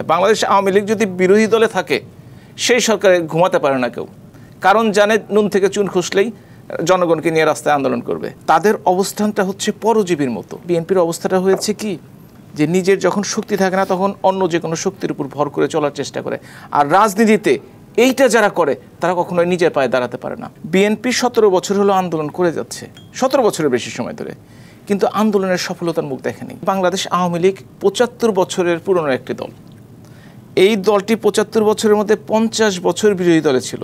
ক্ষমতায়। বাংলাদেশ আওয়ামী লীগ যদি বিরোধী দলে থাকে সেই সরকারে ঘুমাতে পারে না কেউ, কারণ জানে নুন থেকে চুন খুসলেই জনগণকে নিয়ে রাস্তায় আন্দোলন করবে। তাদের অবস্থানটা হচ্ছে পরজীবীর মতো। বিএনপির অবস্থাটা হয়েছে কি, যে নিজের যখন শক্তি থাকে না তখন অন্য যে কোনো শক্তির উপর ভর করে চলার চেষ্টা করে। আর রাজনীতিতে এইটা যারা করে তারা কখনোই নিজের পায়ে দাঁড়াতে পারে না। বিএনপি 17 বছর হলো আন্দোলন করে যাচ্ছে, 17 বছরের বেশি সময় ধরে, কিন্তু আন্দোলনের সফলতার মুখ দেখেনি। বাংলাদেশ আওয়ামী লীগ 75 বছরের পুরনো একটি দল। এই দলটি 75 বছরের মধ্যে 50 বছর বিরোধী দলে ছিল,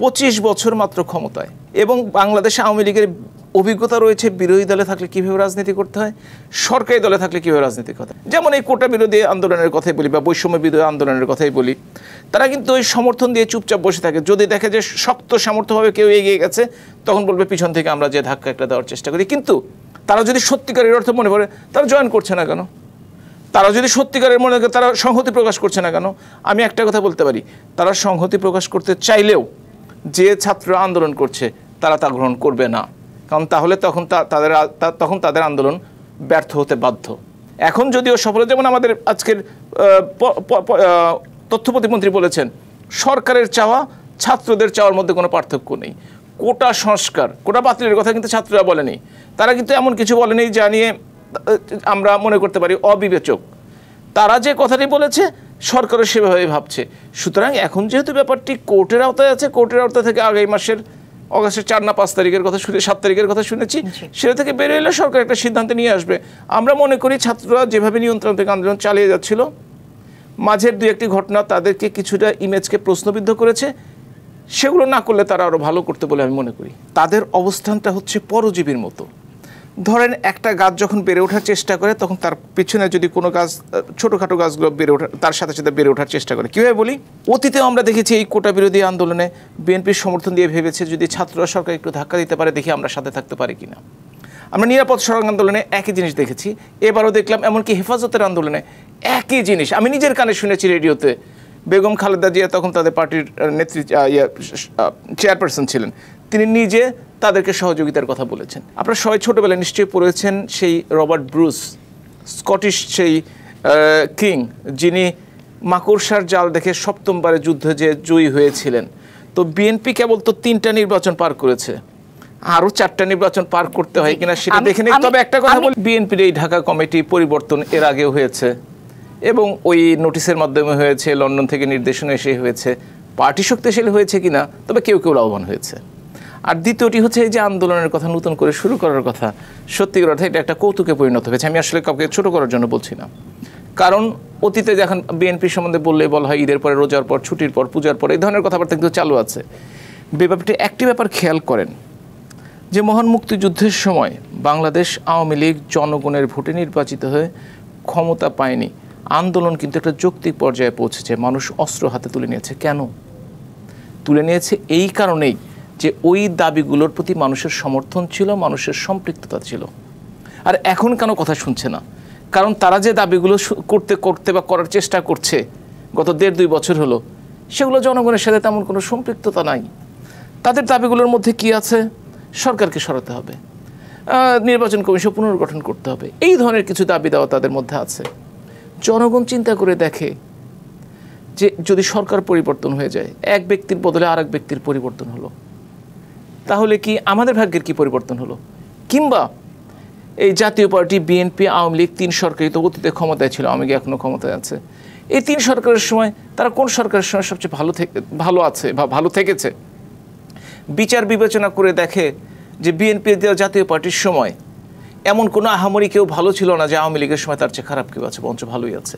25 বছর মাত্র ক্ষমতায়। এবং বাংলাদেশ আওয়ামী লীগের অভিজ্ঞতা রয়েছে বিরোধী দলে থাকলে কীভাবে রাজনীতি করতে হয়, সরকারি দলে থাকলে কীভাবে রাজনীতি করতে হয়। যেমন এই কোটা বিরোধী আন্দোলনের কথাই বলি বা বৈষম্য বিরোধী আন্দোলনের কথাই বলি, তারা কিন্তু ওই সমর্থন দিয়ে চুপচাপ বসে থাকে। যদি দেখে যে শক্ত সামর্থ্যভাবে কেউ এগিয়ে গেছে তখন বলবে পিছন থেকে আমরা যে ধাক্কা একটা দেওয়ার চেষ্টা করি। কিন্তু তারা যদি সত্যিকারের অর্থ মনে করে তারা জয়েন করছে না কেন? তারা যদি সত্যিকারের মনে করে তারা সংহতি প্রকাশ করছে না কেন? আমি একটা কথা বলতে পারি, তারা সংহতি প্রকাশ করতে চাইলেও যে ছাত্র আন্দোলন করছে তারা তা গ্রহণ করবে না, কারণ তাহলে তখন তাদের আন্দোলন ব্যর্থ হতে বাধ্য। এখন যদিও সফল, যেমন আমাদের আজকের তথ্য প্রতিমন্ত্রী বলেছেন সরকারের চাওয়া ছাত্রদের চাওয়ার মধ্যে কোনো পার্থক্য নেই। কোটা সংস্কার, কোটা বাতিলের কথা কিন্তু ছাত্ররা বলেনি, তারা কিন্তু এমন কিছু বলেনি যা নিয়ে আমরা মনে করতে পারি অবিবেচক। তারা যে কথাটি বলেছে সরকারও সেভাবেই ভাবছে। সুতরাং এখন যেহেতু ব্যাপারটি কোর্টের আওতায় আছে, কোর্টের আওতা থেকে আগামী মাসের অগাস্টের 4 না 5 তারিখের কথা শুনে 7 তারিখের কথা শুনেছি, সেটা থেকে বেরিয়ে এলে সরকার একটা সিদ্ধান্ত নিয়ে আসবে। আমরা মনে করি ছাত্ররা যেভাবে নিয়ন্ত্রণ থেকে আন্দোলন চালিয়ে যাচ্ছিল, মাঝের 2-1টি ঘটনা তাদেরকে কিছুটা ইমেজকে প্রশ্নবিদ্ধ করেছে, সেগুলো না করলে তারা আরও ভালো করতে বলে আমি মনে করি। তাদের অবস্থানটা হচ্ছে পরজীবীর মতো। ধরেন একটা গাছ যখন বেড়ে ওঠার চেষ্টা করে তখন তার পিছনে যদি কোনো গাছ, ছোটোখাটো গাছগুলো বেড়ে ওঠা, তার সাথে সাথে বেড়ে ওঠার চেষ্টা করে। কীভাবে বলি, অতীতেও আমরা দেখেছি এই কোটা বিরোধী আন্দোলনে বিএনপির সমর্থন দিয়ে ভেবেছে যদি ছাত্ররা সরকার একটু ধাক্কা দিতে পারে দেখি আমরা সাথে থাকতে পারি কিনা। আমরা নিরাপদ সড়ক আন্দোলনে একই জিনিস দেখেছি, এবারও দেখলাম। এমনকি হেফাজতের আন্দোলনে একই জিনিস আমি নিজের কানে শুনেছি রেডিওতে। বেগম খালেদা জিয়া তখন তাদের পার্টির চেয়ারপারসন ছিলেন, তিনি নিজে তাদেরকে সহযোগিতার কথা বলেছেন। আপনারা সবাই ছোটোবেলায় নিশ্চয়ই পড়েছেন সেই রবার্ট ব্রুস, স্কটিশ সেই কিং, যিনি মাকড়সার জাল দেখে 7মবারে যুদ্ধে যে জয়ী হয়েছিলেন। তো বিএনপি কেবল তো 3টা নির্বাচন পার করেছে, আরও 4টা নির্বাচন পার করতে হয় কিনা সেটা দেখে নেই। তবে একটা কথা বলি, বিএনপির এই ঢাকা কমিটি পরিবর্তন এর আগেও হয়েছে এবং ওই নোটিশের মাধ্যমে হয়েছে, লন্ডন থেকে নির্দেশনা এসে হয়েছে। পার্টি শক্তিশালী হয়েছে কিনা, তবে কেউ কেউ লাভবান হয়েছে। আর দ্বিতীয়টি হচ্ছে এই যে আন্দোলনের কথা, নতুন করে শুরু করার কথা, সত্যিকার অর্থে এটা একটা কৌতুকে পরিণত হয়েছে। আমি আসলে কাউকে ছোটো করার জন্য বলছি না, কারণ অতীতে যখন বিএনপি সম্বন্ধে বললে বলা হয় ঈদের পরে, রোজার পর, ছুটির পর, পূজার পর, এই ধরনের কথাবার্তা কিন্তু চালু আছে। ব্যাপারটি একটি ব্যাপার খেয়াল করেন যে মহান মুক্তিযুদ্ধের সময় বাংলাদেশ আওয়ামী লীগ জনগণের ভোটে নির্বাচিত হয়ে ক্ষমতা পায়নি। আন্দোলন কিন্তু একটা যৌক্তিক পর্যায়ে পৌঁছেছে, মানুষ অস্ত্র হাতে তুলে নিয়েছে। কেন তুলে নিয়েছে? এই কারণেই যে ওই দাবিগুলোর প্রতি মানুষের সমর্থন ছিল, মানুষের সম্পৃক্ততা ছিল। আর এখন কেন কথা শুনছে না? কারণ তারা যে দাবিগুলো করতে বা করার চেষ্টা করছে গত 1.5-2 বছর হলো, সেগুলো জনগণের সাথে তেমন কোনো সম্পৃক্ততা নাই। তাদের দাবিগুলোর মধ্যে কি আছে? সরকারকে সরাতে হবে, নির্বাচন কমিশন পুনর্গঠন করতে হবে, এই ধরনের কিছু দাবি দেওয়া তাদের মধ্যে আছে। জনগণ চিন্তা করে দেখে যে যদি সরকার পরিবর্তন হয়ে যায়, এক ব্যক্তির বদলে আরেক ব্যক্তির পরিবর্তন হলো, তাহলে কি আমাদের ভাগ্যের কি পরিবর্তন হলো? কিংবা এই জাতীয় পার্টি, বিএনপি, আওয়ামী লীগ 3 সরকারই তো অতীতে ক্ষমতায় ছিল, আওয়ামী লীগ এখনও ক্ষমতায় আছে। এই 3 সরকারের সময় তারা কোন সরকারের সময় সবচেয়ে ভালো আছে বা ভালো থেকেছে? বিচার বিবেচনা করে দেখে যে বিএনপি জাতীয় পার্টির সময় এমন কোনো আহামরি কেউ ভালো ছিল না যে আওয়ামী লীগের সময় তার চেয়ে খারাপ কেউ আছে, বরঞ্চ ভালোই আছে।